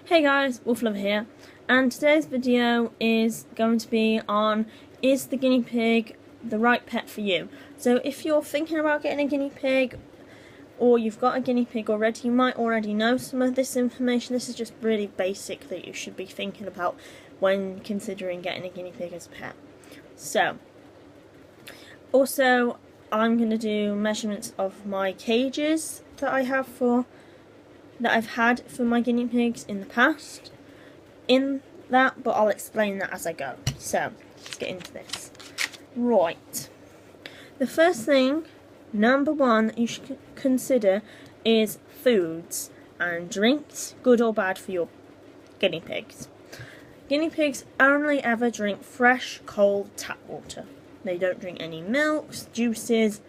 Hey guys, Wolflover here, and today's video is going to be on, is the guinea pig the right pet for you? So if you're thinking about getting a guinea pig, or you've got a guinea pig already, you might already know some of this information. This is just really basic that you should be thinking about when considering getting a guinea pig as a pet. So, also I'm going to do measurements of my cages that I've had for my guinea pigs in the past but I'll explain that as I go. So let's get into this. Right, the first thing, number one, that you should consider is foods and drinks, good or bad for your guinea pigs. Guinea pigs only ever drink fresh, cold tap water. They don't drink any milks, juices,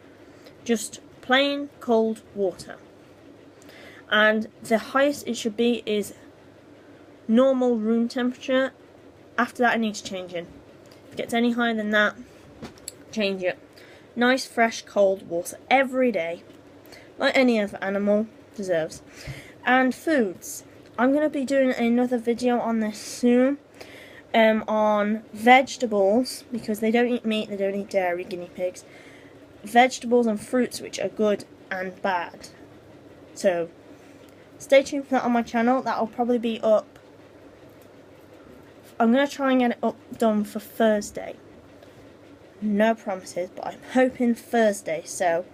just plain cold water. And the highest it should be is normal room temperature. After that it needs changing. If it gets any higher than that, change it. Nice fresh cold water every day, like any other animal deserves. And foods, I'm going to be doing another video on this soon, on vegetables, because they don't eat meat, they don't eat dairy, guinea pigs. Vegetables and fruits which are good and bad. So stay tuned for that on my channel. That'll probably be up. I'm going to try and get it done for Thursday. No promises, but I'm hoping Thursday. So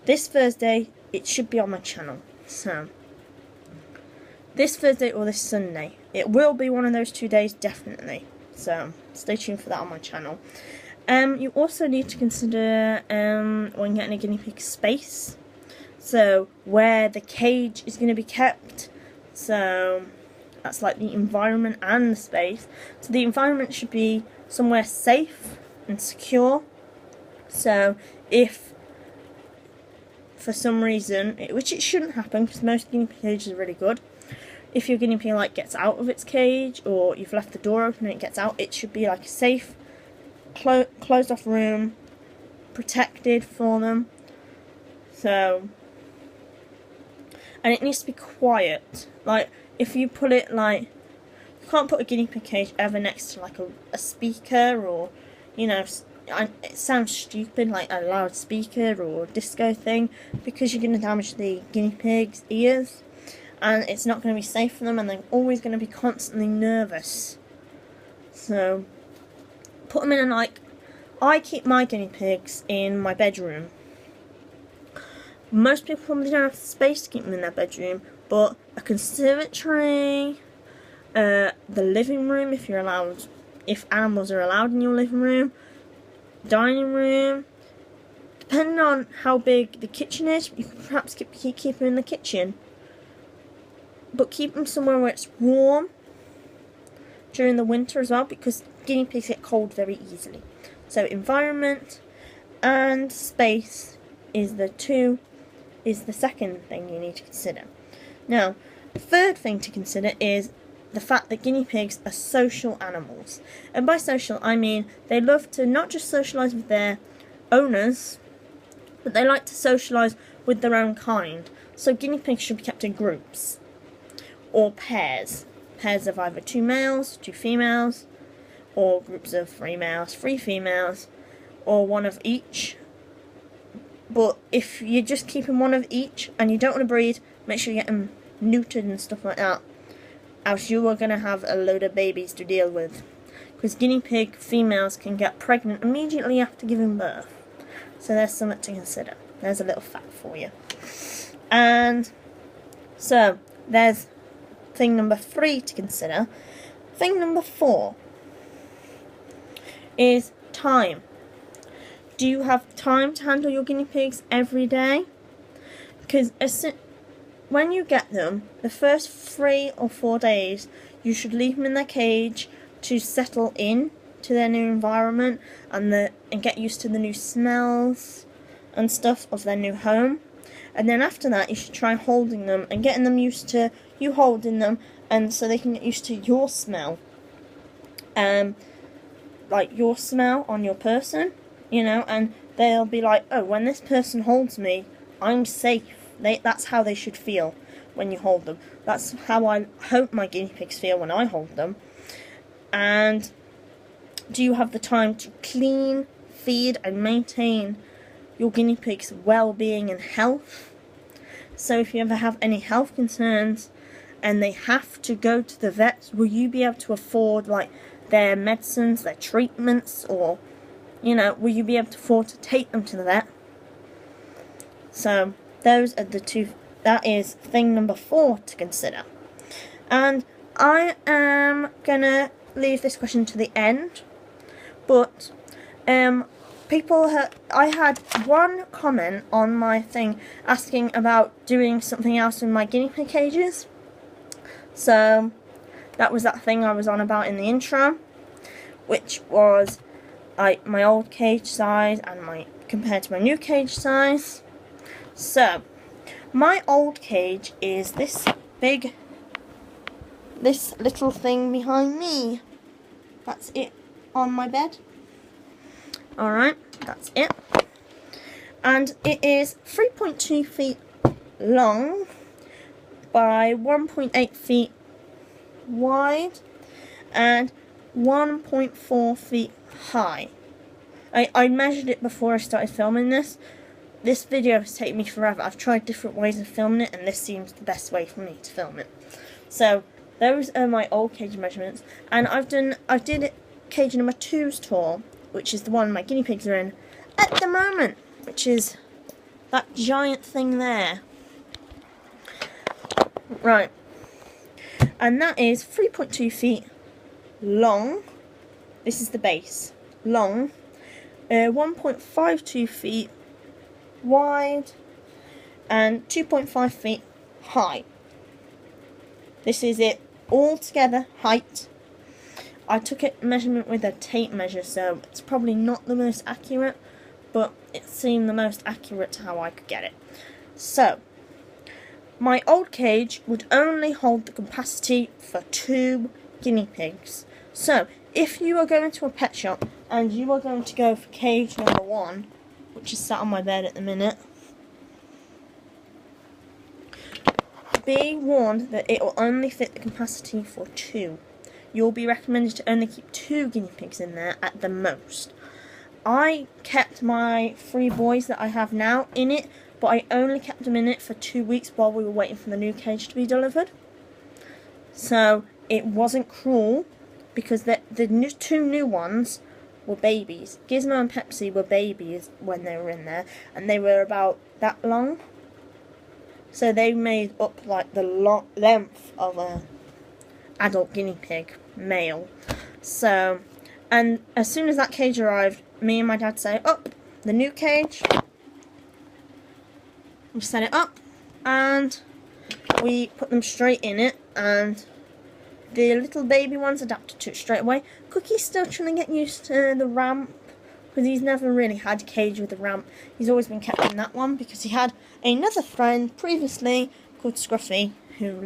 this Thursday it should be on my channel. So this Thursday or this Sunday. It will be one of those 2 days, definitely. So stay tuned for that on my channel. You also need to consider when getting a guinea pig, space. So where the cage is going to be kept. So that's like the environment and the space. So the environment should be somewhere safe and secure. So if for some reason, which it shouldn't happen because most guinea pig cages are really good, if your guinea pig gets out of its cage or you've left the door open and it gets out, it should be like a safe, closed off room, protected for them. So, and it needs to be quiet. Like, if you put it you can't put a guinea pig cage ever next to like a speaker, or, you know, it sounds stupid, like a loudspeaker or a disco thing, because you're going to damage the guinea pig's ears, and it's not going to be safe for them, and they're always going to be constantly nervous. So, put them in I keep my guinea pigs in my bedroom. Most people probably don't have the space to keep them in their bedroom, but a conservatory, the living room if animals are allowed in your living room, dining room, depending on how big the kitchen is, you can perhaps keep them in the kitchen, but keep them somewhere where it's warm during the winter as well, because guinea pigs get cold very easily. So environment and space is the second thing you need to consider. Now, the third thing to consider is the fact that guinea pigs are social animals. And by social, I mean they love to not just socialise with their owners, but they like to socialise with their own kind. So guinea pigs should be kept in groups or pairs. Pairs of either 2 males, 2 females, or groups of 3 males, 3 females, or one of each. But if you're just keeping one of each and you don't want to breed, make sure you get them neutered and stuff like that, else you are going to have a load of babies to deal with. Because guinea pig females can get pregnant immediately after giving birth. So there's something to consider. There's a little fact for you. And so there's thing number 3 to consider. Thing number 4 is time. Do you have time to handle your guinea pigs every day? Because when you get them, the first 3 or 4 days, you should leave them in their cage to settle in to their new environment and get used to the new smells and stuff of their new home. And then after that, you should try holding them and getting them used to you holding them, and so they can get used to your smell. Like your smell on your person. You know, and they'll be like, oh, when this person holds me, I'm safe. That's how they should feel. when you hold them. That's how I hope my guinea pigs feel when I hold them. And do you have the time to clean, feed and maintain your guinea pig's well-being and health? So if you ever have any health concerns and they have to go to the vets, will you be able to afford like their medicines, their treatments, or will you be able to afford to take them to the vet? So those are the two. That is thing number 4 to consider. And I am gonna leave this question to the end, but I had one comment on my thing asking about doing something else in my guinea pig cages. So that was that thing I was on about in the intro, which was my old cage size and compared to my new cage size. So my old cage is this little thing behind me. That's it on my bed. Alright, that's it. And it is 3.2 feet long by 1.8 feet wide and 1.4 feet high. I measured it before I started filming this. This video has taken me forever. I've tried different ways of filming it, and this seems the best way for me to film it. So those are my old cage measurements, and I did cage number 2's tour, which is the one my guinea pigs are in at the moment, which is that giant thing there. Right, and that is 3.2 feet long. This is the base, long, 1.52 feet wide and 2.5 feet high. This is it all together, height. I took it measurement with a tape measure, so it's probably not the most accurate, but it seemed the most accurate to how I could get it. So my old cage would only hold the capacity for 2 guinea pigs. So if you are going to a pet shop and you are going to go for cage number 1, which is sat on my bed at the minute, be warned that it will only fit the capacity for 2. You'll be recommended to only keep 2 guinea pigs in there at the most. I kept my 3 boys that I have now in it, but I only kept them in it for 2 weeks while we were waiting for the new cage to be delivered. So it wasn't cruel, because the 2 new ones were babies. Gizmo and Pepsi were babies when they were in there, and they were about that long. So they made up like the length of a adult guinea pig, male. So, and as soon as that cage arrived, me and my dad say, up, the new cage. We set it up, and we put them straight in it, and the little baby ones adapted to it straight away. Cookie's still trying to get used to the ramp, because he's never really had a cage with a ramp. He's always been kept in that one, because he had another friend previously called Scruffy, who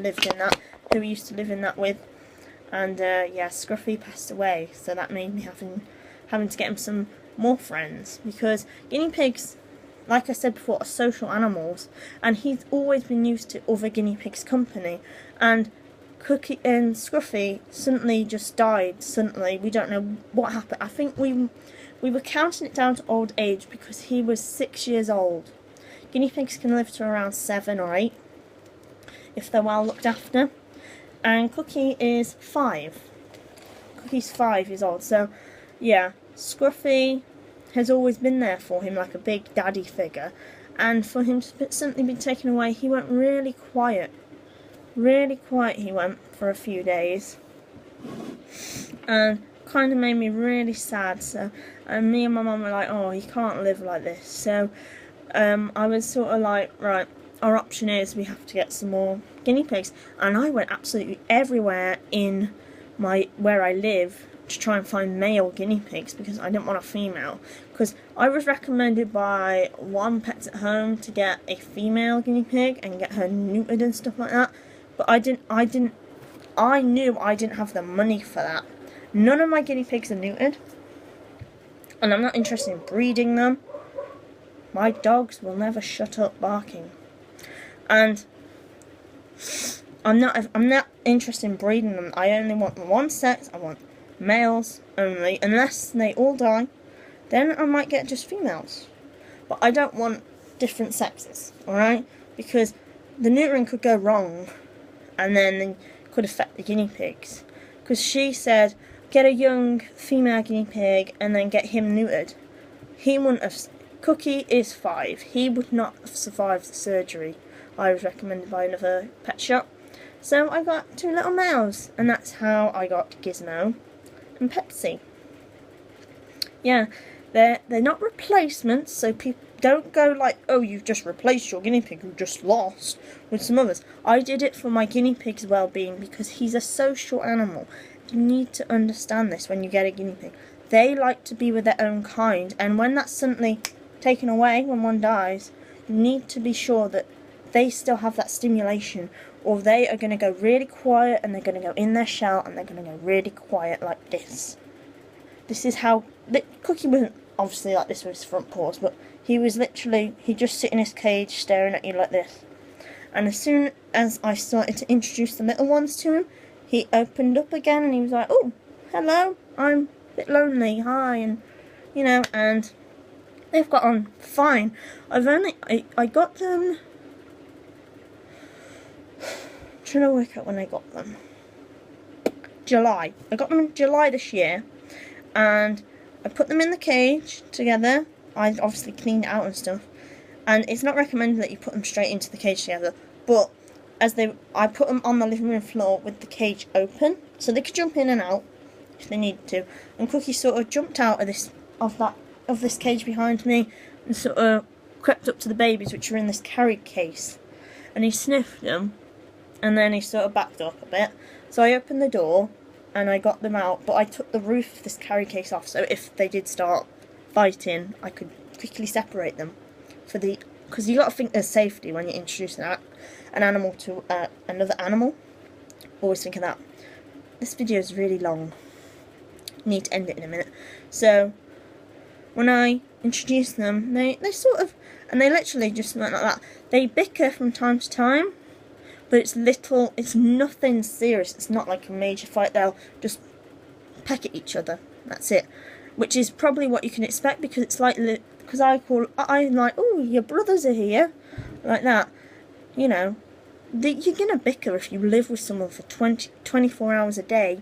used to live in that with. And yeah, Scruffy passed away, so that made me having to get him some more friends, because guinea pigs, like I said before, are social animals, and he's always been used to other guinea pigs' company. And Cookie and Scruffy suddenly just died. Suddenly, we don't know what happened. I think we were counting it down to old age because he was 6 years old. Guinea pigs can live to around 7 or 8 if they're well looked after. And Cookie is 5. Cookie's 5 years old. So yeah, Scruffy has always been there for him, like a big daddy figure. And for him to suddenly be taken away, he went really quiet. Really quiet he went for a few days. And kind of made me really sad. So me and my mum were like, oh, he can't live like this. So I was sort of like, right, our option is we have to get some more guinea pigs. And I went absolutely everywhere in where I live to try and find male guinea pigs, because I didn't want a female. Because I was recommended by One Pets at Home to get a female guinea pig and get her neutered and stuff like that. But I knew I didn't have the money for that. None of my guinea pigs are neutered, and I'm not interested in breeding them. My dogs will never shut up barking. And I'm not interested in breeding them. I only want one sex. I want males only, unless they all die. Then I might get just females. But I don't want different sexes, alright? Because the neutering could go wrong, and then it could affect the guinea pigs. Because she said, get a young female guinea pig and then get him neutered. He wouldn't have. Cookie is 5. He would not have survived the surgery I was recommended by another pet shop. So I got 2 little males, and that's how I got Gizmo and Pepsi. Yeah, they're not replacements, so people don't go like, oh, you've just replaced your guinea pig, you just lost with some others. I did it for my guinea pig's well-being because he's a social animal. You need to understand this when you get a guinea pig. They like to be with their own kind, and when that's suddenly taken away, when one dies, you need to be sure that they still have that stimulation, or they are going to go really quiet, and they're going to go in their shell, and they're going to go really quiet like this. This is how... Cookie wasn't obviously like this with his front paws, but he was literally... He'd just sit in his cage staring at you like this. And as soon as I started to introduce the little ones to him, he opened up again, and he was like, oh, hello, I'm a bit lonely, hi, and, you know, and they've got on fine. I got them... trying to work out when I got them. July. I got them in July this year, and I put them in the cage together. I obviously cleaned it out and stuff, and it's not recommended that you put them straight into the cage together, but I put them on the living room floor with the cage open, so they could jump in and out if they needed to. And Cookie sort of jumped out of this cage behind me and sort of crept up to the babies, which were in this carry case, and he sniffed them. And then he sort of backed up a bit. So I opened the door and I got them out, but I took the roof of this carry case off, so if they did start fighting, I could quickly separate them. Because you got to think there's safety when you're introducing an animal to another animal. Always think of that. This video is really long. Need to end it in a minute. So when I introduced them, they sort of, and they literally just went like that. They bicker from time to time. But it's nothing serious. It's not like a major fight. They'll just peck at each other. That's it. Which is probably what you can expect, because it's like, because I'm like, oh, your brothers are here. Like that. You know, you're going to bicker if you live with someone for 24 hours a day.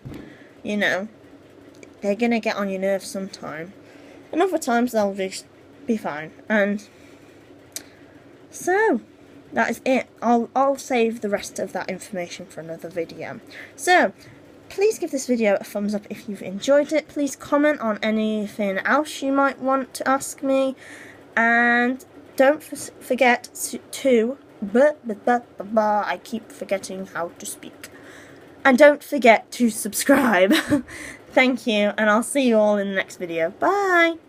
You know, they're going to get on your nerves sometime. And other times they'll just be fine. And so... that is it. I'll save the rest of that information for another video. So, please give this video a thumbs up if you've enjoyed it. Please comment on anything else you might want to ask me. And don't forget to... I keep forgetting how to speak. And don't forget to subscribe. Thank you, and I'll see you all in the next video. Bye!